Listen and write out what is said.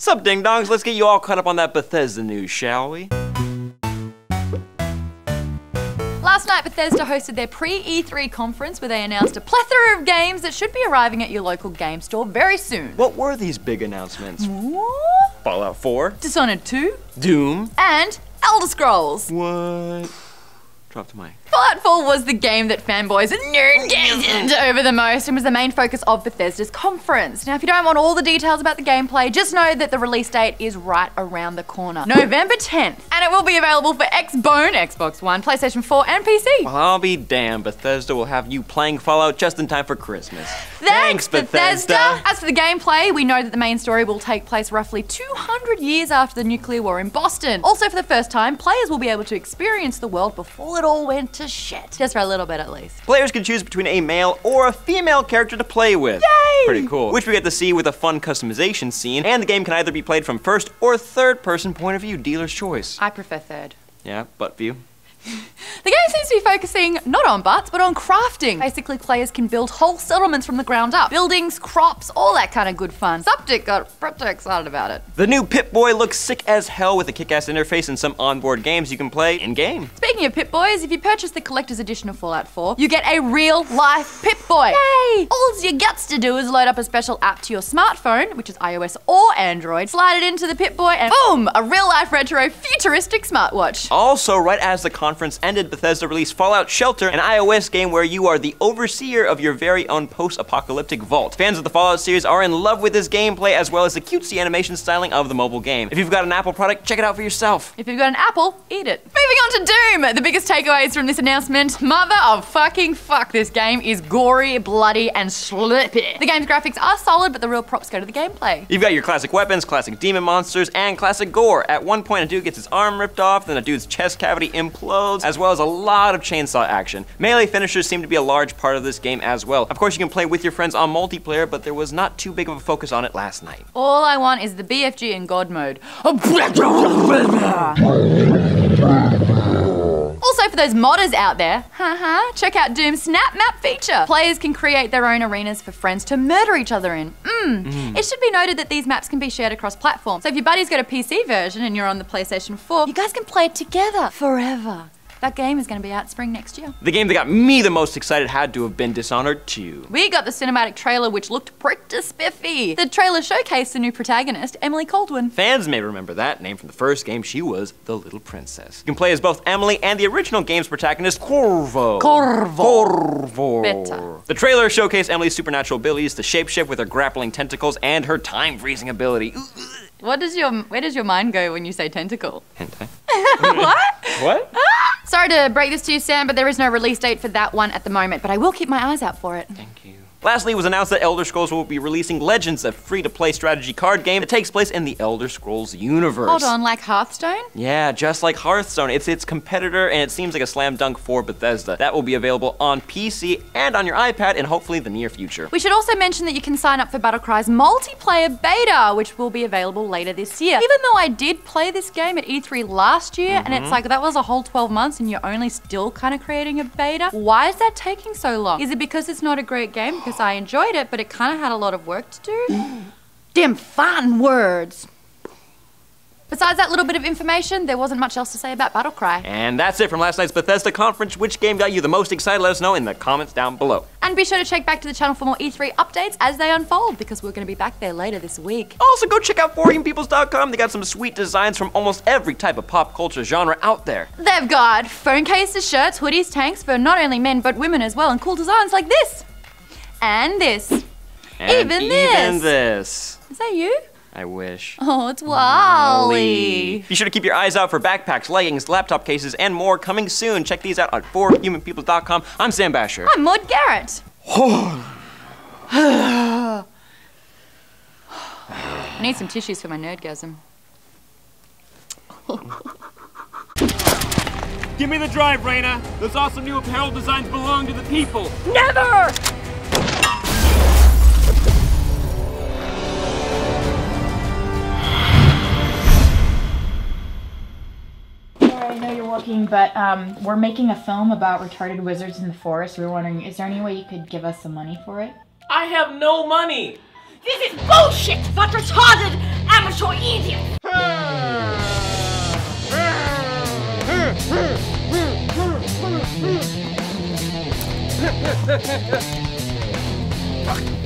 Sup, ding-dongs? Let's get you all caught up on that Bethesda news, shall we? Last night, Bethesda hosted their pre-E3 conference where they announced a plethora of games that should be arriving at your local game store very soon. What were these big announcements? What? Fallout 4? Dishonored 2? Doom? And Elder Scrolls. What? Drop the mic. Fallout 4 was the game that fanboys and nerd over the most and was the main focus of Bethesda's conference. Now, if you don't want all the details about the gameplay, just know that the release date is right around the corner. November 10th. And it will be available for Xbone, Xbox One, PlayStation 4 and PC. Well, I'll be damned. Bethesda will have you playing Fallout just in time for Christmas. Thanks, Bethesda! As for the gameplay, we know that the main story will take place roughly 200 years after the nuclear war in Boston. Also, for the first time, players will be able to experience the world before it all went to shit. Just for a little bit at least. Players can choose between a male or a female character to play with. Yay! Pretty cool. Which we get to see with a fun customization scene, and the game can either be played from first or third person point of view, dealer's choice. I prefer third. Yeah, butt view. The game seems to be focusing not on butts, but on crafting. Basically, players can build whole settlements from the ground up. Buildings, crops, all that kind of good fun. Suptic got pretty excited about it. The new Pip-Boy looks sick as hell with a kick-ass interface and some onboard games you can play in-game. Speaking of Pip-Boys, if you purchase the collector's edition of Fallout 4, you get a real-life Pip-Boy. Yay! All you got to do is load up a special app to your smartphone, which is iOS or Android, slide it into the Pip-Boy, and boom! A real-life retro futuristic smartwatch. Also, right as the conference ended, Bethesda released Fallout Shelter, an iOS game where you are the overseer of your very own post-apocalyptic vault. Fans of the Fallout series are in love with this gameplay as well as the cutesy animation styling of the mobile game. If you've got an Apple product, check it out for yourself. If you've got an apple, eat it. Moving on to Doom! The biggest takeaways from this announcement, mother of fucking fuck, this game is gory, bloody, and slippy. The game's graphics are solid, but the real props go to the gameplay. You've got your classic weapons, classic demon monsters, and classic gore. At one point, a dude gets his arm ripped off, then a dude's chest cavity implodes, as well as a lot of chainsaw action. Melee finishers seem to be a large part of this game as well. Of course, you can play with your friends on multiplayer, but there was not too big of a focus on it last night. All I want is the BFG in God mode. Also, for those modders out there, check out Doom's Snap Map feature. Players can create their own arenas for friends to murder each other in. It should be noted that these maps can be shared across platforms. So if your buddy's got a PC version and you're on the PlayStation 4, you guys can play it together forever. That game is going to be out spring next year. The game that got me the most excited had to have been Dishonored 2. We got the cinematic trailer, which looked pretty spiffy. The trailer showcased the new protagonist, Emily Caldwin. Fans may remember that name from the first game. She was the little princess. You can play as both Emily and the original game's protagonist, Corvo. Better. The trailer showcased Emily's supernatural abilities to shapeshift with her grappling tentacles and her time-freezing ability. Where does your mind go when you say tentacle? Hentai. What? What? Sorry to break this to you, Sam, but there is no release date for that one at the moment, but I will keep my eyes out for it. Thank you. Lastly, it was announced that Elder Scrolls will be releasing Legends, a free-to-play strategy card game that takes place in the Elder Scrolls universe. Hold on, like Hearthstone? Yeah, just like Hearthstone. It's its competitor, and it seems like a slam dunk for Bethesda. That will be available on PC and on your iPad in hopefully the near future. We should also mention that you can sign up for Battlecry's multiplayer beta, which will be available later this year. Even though I did play this game at E3 last year, and it's like that was a whole 12 months and you're only still kind of creating a beta, why is that taking so long? Is it because it's not a great game? Because I enjoyed it, but it kind of had a lot of work to do? Damn fine words. Besides that little bit of information, there wasn't much else to say about Battlecry. And that's it from last night's Bethesda conference. Which game got you the most excited? Let us know in the comments down below. And be sure to check back to the channel for more E3 updates as they unfold, because we're going to be back there later this week. Also, go check out 4gamingpeoples.com. They got some sweet designs from almost every type of pop culture genre out there. They've got phone cases, shirts, hoodies, tanks for not only men but women as well, and cool designs like this. And this. And even this. Is that you? I wish. Oh, it's Wally. Be sure to keep your eyes out for backpacks, leggings, laptop cases, and more coming soon. Check these out at 4humanpeoples.com. I'm Sam Basher. I'm Maud Garrett. I need some tissues for my nerdgasm. Give me the drive, Raina. Those awesome new apparel designs belong to the people. Never! I know you're working, but we're making a film about retarded wizards in the forest. We were wondering, is there any way you could give us some money for it? I have no money. This is bullshit! That retarded amateur Fuck.